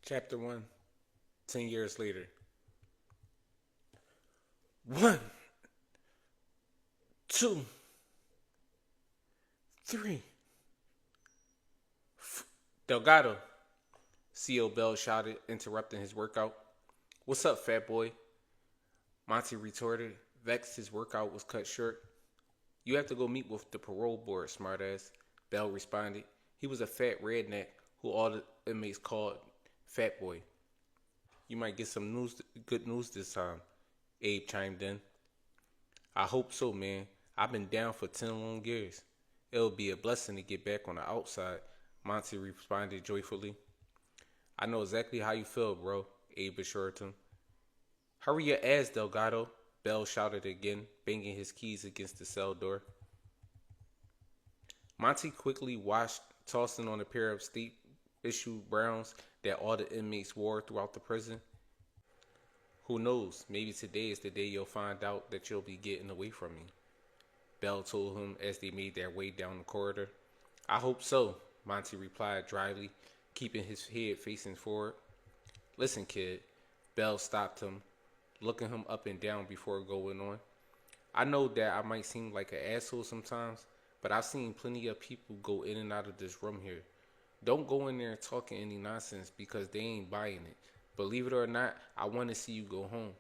Chapter 1, 10 years later. 1, 2, 3. Delgado, C.O. Bell shouted, interrupting his workout. What's up, fat boy? Monty retorted, vexed his workout was cut short. You have to go meet with the parole board, smartass, Bell responded. He was a fat redneck who all the inmates called Fat Boy. You might get some good news this time, Abe chimed in. I hope so, man. I've been down for 10 long years. It'll be a blessing to get back on the outside, Monty responded joyfully. I know exactly how you feel, bro, Abe assured him. Hurry your ass, Delgado, Bell shouted again, banging his keys against the cell door. Monty quickly washed, tossing on a pair of state-issued browns that all the inmates wore throughout the prison. Who knows, maybe today is the day you'll find out that you'll be getting away from me, Bell told him as they made their way down the corridor. I hope so, Monty replied dryly, keeping his head facing forward. Listen, kid, Bell stopped him, looking him up and down before going on. I know that I might seem like an asshole sometimes, but I've seen plenty of people go in and out of this room here. Don't go in there talking any nonsense because they ain't buying it. Believe it or not, I want to see you go home.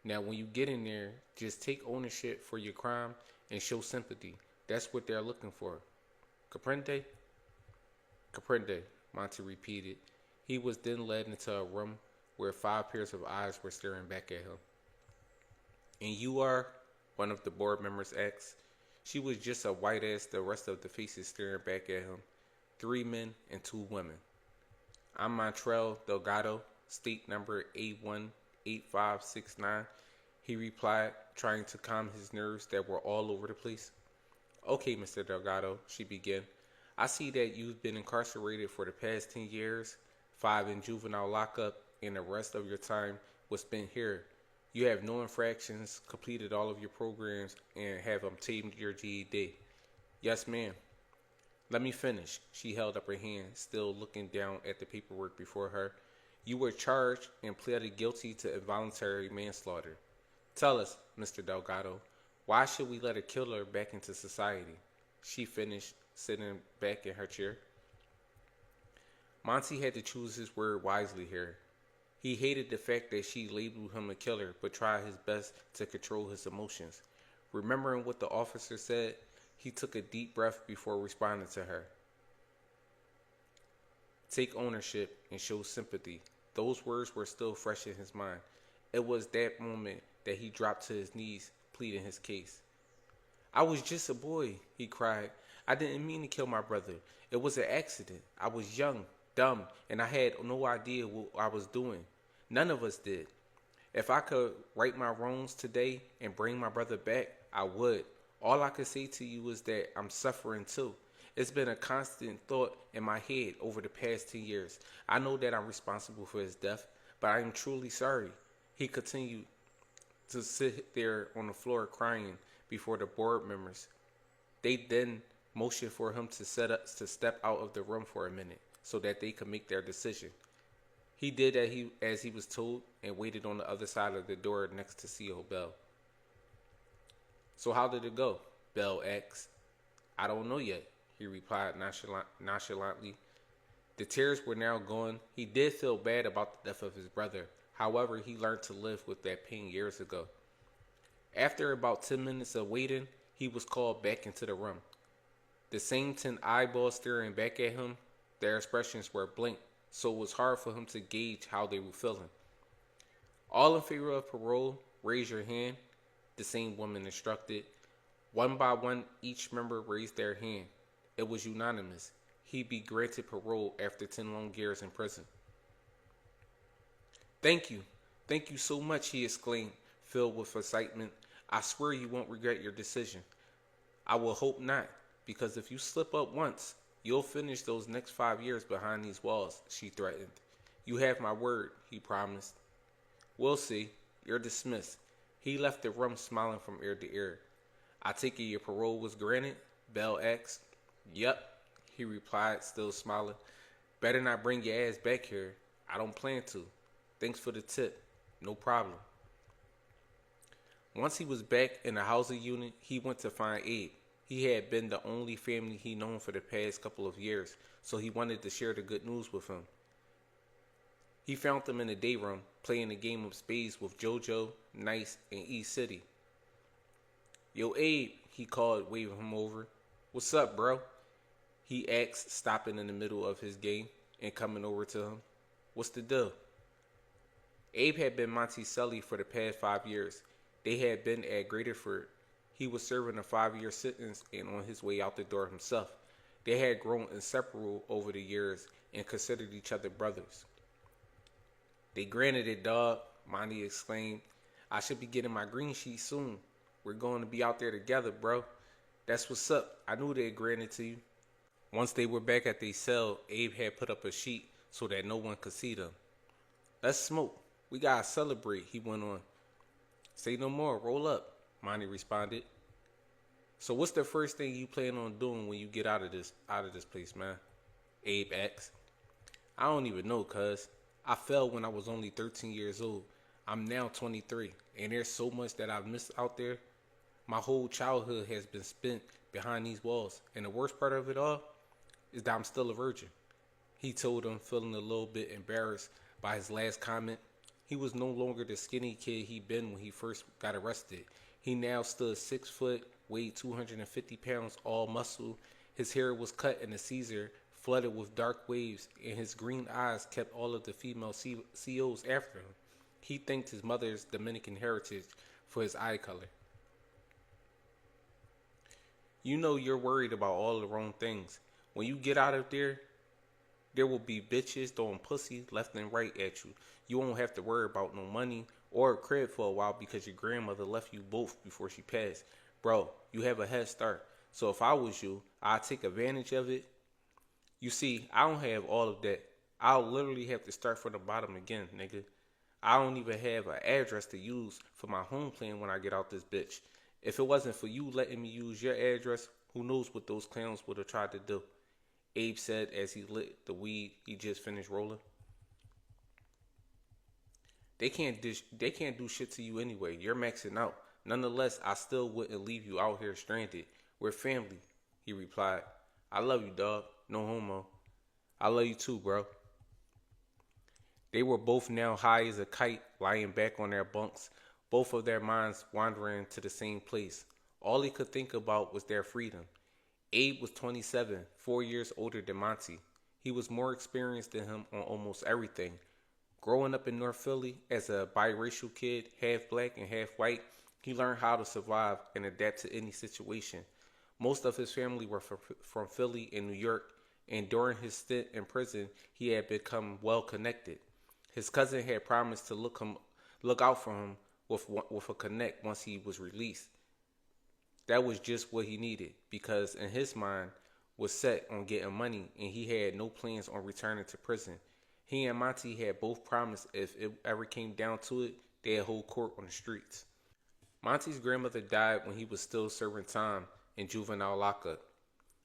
Now, when you get in there, just take ownership for your crime and show sympathy. That's what they're looking for. Comprende? Comprende, Monty repeated. He was then led into a room where 5 pairs of eyes were staring back at him. And you are? One of the board members asked. She was just as white as the rest of the faces staring back at him. 3 men and 2 women. I'm Monty Delgado, state number A18569, he replied, trying to calm his nerves that were all over the place. Okay, Mr. Delgado, she began. I see that you've been incarcerated for the past 10 years, 5 in juvenile lockup, and the rest of your time was spent here. You have no infractions, completed all of your programs, and have obtained your GED. Yes, ma'am. Let me finish. She held up her hand, still looking down at the paperwork before her. You were charged and pleaded guilty to involuntary manslaughter. Tell us, Mr. Delgado, why should we let a killer back into society? She finished, sitting back in her chair. Monty had to choose his word wisely here. He hated the fact that she labeled him a killer, but tried his best to control his emotions. Remembering what the officer said, he took a deep breath before responding to her. Take ownership and show sympathy. Those words were still fresh in his mind. It was that moment that he dropped to his knees, pleading his case. I was just a boy, he cried. I didn't mean to kill my brother. It was an accident. I was young, dumb, and I had no idea what I was doing. None of us did. If I could right my wrongs today and bring my brother back, I would. All I could say to you is that I'm suffering too. It's been a constant thought in my head over the past 10 years. I know that I'm responsible for his death, but I am truly sorry. He continued to sit there on the floor crying before the board members. They then motioned for him to step out of the room for a minute so that they could make their decision. He did as he was told and waited on the other side of the door next to C.O. Bell. So how did it go? Bell asked. I don't know yet, he replied nonchalantly. The tears were now gone. He did feel bad about the death of his brother. However, he learned to live with that pain years ago. After about 10 minutes of waiting, he was called back into the room. The same 10 eyeballs staring back at him, their expressions were blank, so it was hard for him to gauge how they were feeling. All in favor of parole, raise your hand, the same woman instructed. One by one, each member raised their hand. It was unanimous. He'd be granted parole after 10 long years in prison. Thank you so much, he exclaimed, filled with excitement. I swear you won't regret your decision. I will hope not, because if you slip up once, you'll finish those next 5 years behind these walls, she threatened. You have my word, he promised. We'll see. You're dismissed. He left the room smiling from ear to ear. I take it your parole was granted? Bell asked. Yep, he replied, still smiling. Better not bring your ass back here. I don't plan to. Thanks for the tip. No problem. Once he was back in the housing unit, he went to find Abe. He had been the only family he known for the past couple of years, so he wanted to share the good news with him. He found them in the day room, playing a game of spades with JoJo, Nice, and E-City. Yo, Abe, he called, waving him over. What's up, bro? He asked, stopping in the middle of his game and coming over to him. What's the deal? Abe had been Monty's cellie for the past 5 years. They had been at Graterford. He was serving a 5-year sentence and on his way out the door himself. They had grown inseparable over the years and considered each other brothers. They granted it, dog, Monty exclaimed. I should be getting my green sheet soon. We're going to be out there together, bro. That's what's up. I knew they'd grant it to you. Once they were back at their cell, Abe had put up a sheet so that no one could see them. Let's smoke. We gotta celebrate, he went on. Say no more. Roll up, Monty responded. So what's the first thing you plan on doing when you get out of this place, man? Abe asked. I don't even know, cuz. I fell when I was only 13 years old. I'm now 23, and there's so much that I've missed out there. My whole childhood has been spent behind these walls, and the worst part of it all is that I'm still a virgin. He told him, feeling a little bit embarrassed by his last comment. He was no longer the skinny kid he'd been when he first got arrested. He now stood 6 foot, weighed 250 pounds, all muscle. His hair was cut in a Caesar, flooded with dark waves, and his green eyes kept all of the female COs after him. He thanked his mother's Dominican heritage for his eye color. You know you're worried about all the wrong things. When you get out of there will be bitches throwing pussy left and right at you. You won't have to worry about no money or a crib for a while because your grandmother left you both before she passed. Bro, you have a head start. So if I was you, I'd take advantage of it. You see, I don't have all of that. I'll literally have to start from the bottom again, nigga. I don't even have an address to use for my home plan when I get out this bitch. If it wasn't for you letting me use your address, who knows what those clowns would have tried to do, Abe said as he lit the weed he just finished rolling. They can't do shit to you anyway. You're maxing out. Nonetheless, I still wouldn't leave you out here stranded. We're family, he replied. I love you, dog. No homo. I love you too, bro. They were both now high as a kite, lying back on their bunks, both of their minds wandering to the same place. All they could think about was their freedom. Abe was 27, 4 years older than Monty. He was more experienced than him on almost everything. Growing up in North Philly as a biracial kid, half black and half white, he learned how to survive and adapt to any situation. Most of his family were from Philly and New York, and during his stint in prison, he had become well connected. His cousin had promised to look out for him with a connect once he was released. That was just what he needed, because in his mind was set on getting money, and he had no plans on returning to prison. He and Monty had both promised if it ever came down to it, they'd hold court on the streets. Monty's grandmother died when he was still serving time in juvenile lockup.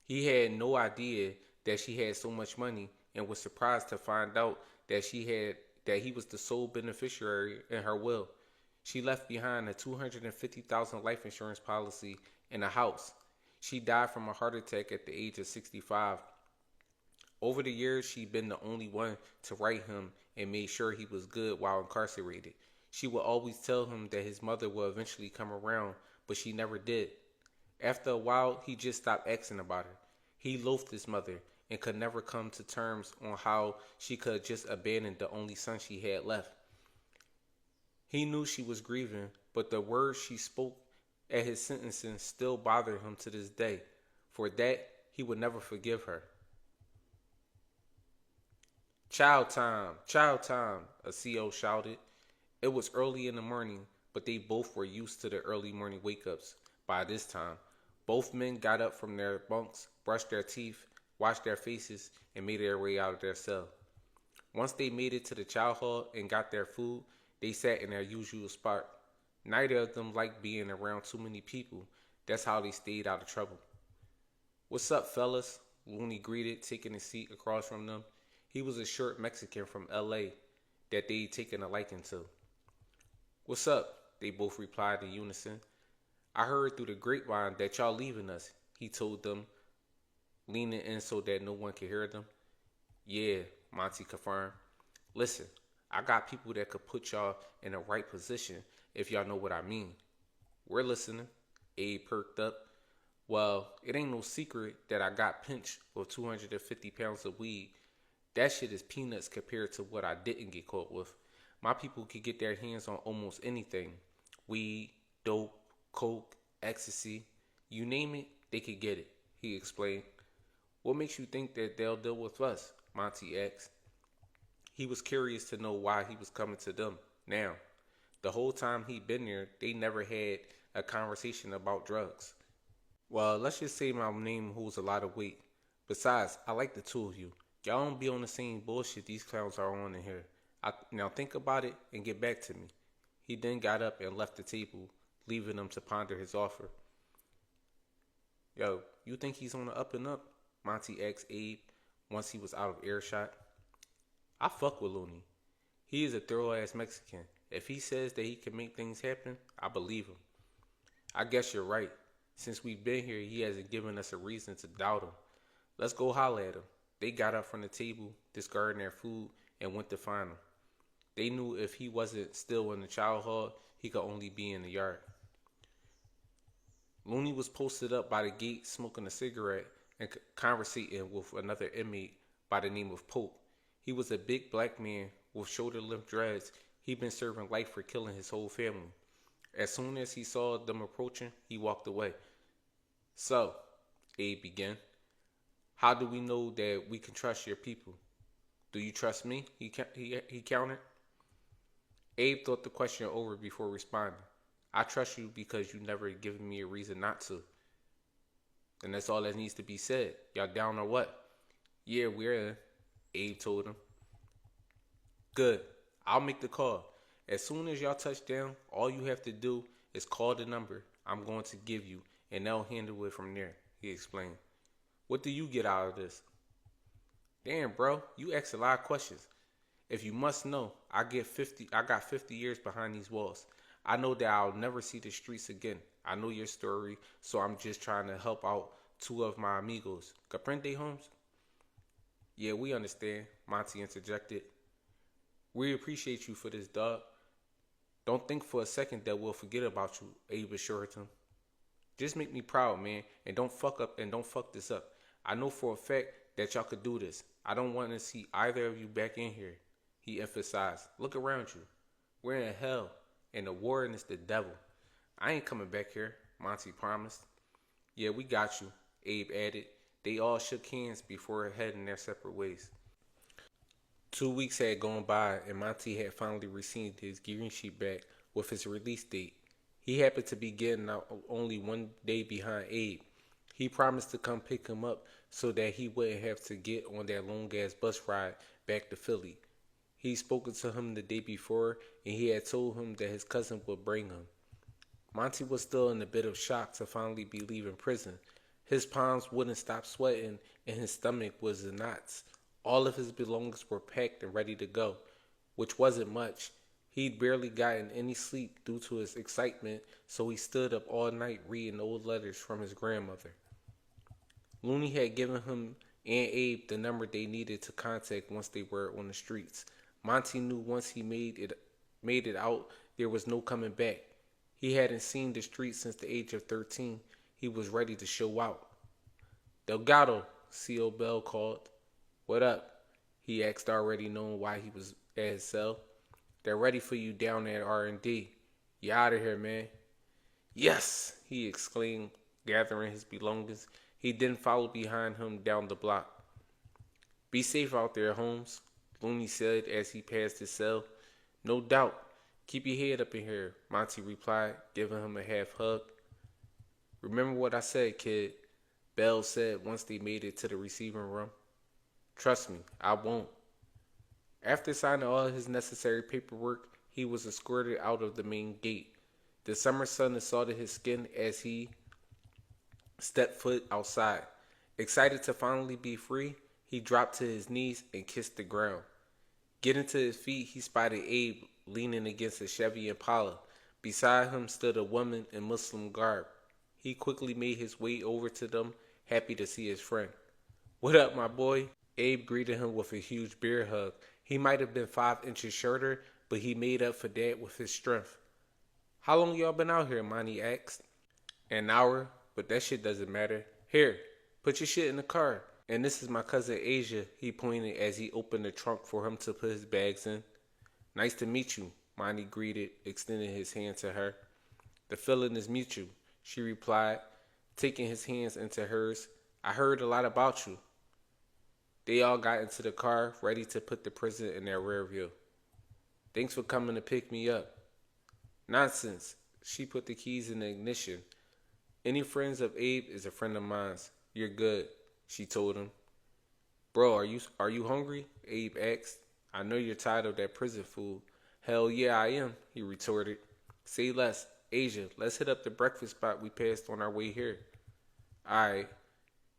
He had no idea that she had so much money and was surprised to find out that he was the sole beneficiary in her will. She left behind a $250,000 life insurance policy and a house. She died from a heart attack at the age of 65. Over the years, she'd been the only one to write him and made sure he was good while incarcerated. She would always tell him that his mother would eventually come around, but she never did. After a while, he just stopped asking about her. He loathed his mother and could never come to terms on how she could just abandon the only son she had left. He knew she was grieving, but the words she spoke at his sentencing still bothered him to this day. For that, he would never forgive her. Child time, a CO shouted. It was early in the morning, but they both were used to the early morning wake-ups by this time. Both men got up from their bunks, brushed their teeth, washed their faces, and made their way out of their cell. Once they made it to the child hall and got their food, they sat in their usual spot. Neither of them liked being around too many people. That's how they stayed out of trouble. What's up, fellas? Luney greeted, taking a seat across from them. He was a short Mexican from LA that they'd taken a liking to. "What's up?" they both replied in unison. "I heard through the grapevine that y'all leaving us," he told them, leaning in so that no one could hear them. "Yeah," Monty confirmed. "Listen, I got people that could put y'all in the right position if y'all know what I mean." "We're listening." Abe perked up. "Well, it ain't no secret that I got pinched with 250 pounds of weed. That shit is peanuts compared to what I didn't get caught with. My people could get their hands on almost anything. Weed, dope, coke, ecstasy. You name it, they could get it," he explained. "What makes you think that they'll deal with us?" Monty asked. He was curious to know why he was coming to them now. The whole time he'd been there, they never had a conversation about drugs. "Well, let's just say my name holds a lot of weight. Besides, I like the two of you. Y'all don't be on the same bullshit these clowns are on in here. Now think about it and get back to me." He then got up and left the table, leaving them to ponder his offer. "Yo, you think he's on the up and up?" Monty asked Abe once he was out of earshot. "I fuck with Luney. He is a thorough-ass Mexican. If he says that he can make things happen, I believe him." "I guess you're right. Since we've been here, he hasn't given us a reason to doubt him. Let's go holler at him." They got up from the table, discarding their food, and went to find him. They knew if he wasn't still in the chow hall, he could only be in the yard. Luney was posted up by the gate smoking a cigarette and conversating with another inmate by the name of Pope. He was a big black man with shoulder-length dreads. He'd been serving life for killing his whole family. As soon as he saw them approaching, he walked away. "So," Abe began, "how do we know that we can trust your people?" "Do you trust me?" He countered. Abe thought the question over before responding. "I trust you because you never given me a reason not to." "And that's all that needs to be said. Y'all down or what?" "Yeah, we're in," Abe told him. "Good. I'll make the call. As soon as y'all touch down, all you have to do is call the number I'm going to give you, and they'll handle it from there," he explained. "What do you get out of this?" "Damn, bro, you ask a lot of questions. If you must know, I got 50 years behind these walls. I know that I'll never see the streets again. I know your story, so I'm just trying to help out two of my amigos. Comprende, Holmes?" "Yeah, we understand," Monty interjected. "We appreciate you for this, dog. Don't think for a second that we'll forget about you," Abe assured him. "Just make me proud, man, and don't fuck this up. I know for a fact that y'all could do this. I don't want to see either of you back in here," he emphasized. "Look around you. We're in hell, and the warden is the devil. I ain't coming back here," Monty promised. "Yeah, we got you," Abe added. They all shook hands before heading their separate ways. 2 weeks had gone by, and Monty had finally received his gearing sheet back with his release date. He happened to be getting out only 1 day behind Abe. He promised to come pick him up so that he wouldn't have to get on that long-ass bus ride back to Philly. He'd spoken to him the day before, and he had told him that his cousin would bring him. Monty was still in a bit of shock to finally be leaving prison. His palms wouldn't stop sweating, and his stomach was in knots. All of his belongings were packed and ready to go, which wasn't much. He'd barely gotten any sleep due to his excitement, so he stood up all night reading old letters from his grandmother. Luney had given him and Abe the number they needed to contact once they were on the streets. Monty knew once he made it out, there was no coming back. He hadn't seen the streets since the age of 13. He was ready to show out. "Delgado," C.O. Bell called. "What up?" he asked, already knowing why he was at his cell. "They're ready for you down at R&D. You out of here, man." "Yes!" he exclaimed, gathering his belongings. He then followed behind him down the block. "Be safe out there, Holmes," Luney said as he passed his cell. "No doubt. Keep your head up in here," Monty replied, giving him a half hug. "Remember what I said, kid," Bell said once they made it to the receiving room. "Trust me, I won't." After signing all his necessary paperwork, he was escorted out of the main gate. The summer sun assaulted his skin as he stepped foot outside. Excited to finally be free, he He dropped to his knees and kissed the ground. Getting to his feet, he spotted Abe leaning against a Chevy Impala. Beside him stood a woman in Muslim garb. He quickly made his way over to them, happy to see his friend. "What up, my boy?" Abe greeted him with a huge bear hug. He might have been 5 inches shorter, but he made up for that with his strength. "How long y'all been out here?" Monty asked. "An hour, but that shit doesn't matter. Here, put your shit in the car. And this is my cousin Asia," he pointed as he opened the trunk for him to put his bags in. "Nice to meet you," Monty greeted, extending his hand to her. "The feeling is mutual," she replied, taking his hands into hers. "I heard a lot about you." They all got into the car, ready to put the prison in their rear view. "Thanks for coming to pick me up." "Nonsense." She put the keys in the ignition. "Any friends of Abe is a friend of mine's. You're good," she told him. "Bro, are you hungry?" Abe asked. "I know you're tired of that prison food." "Hell yeah, I am," he retorted. "Say less. Asia, let's hit up the breakfast spot we passed on our way here." "Alright."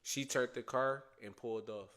She turned the car and pulled off.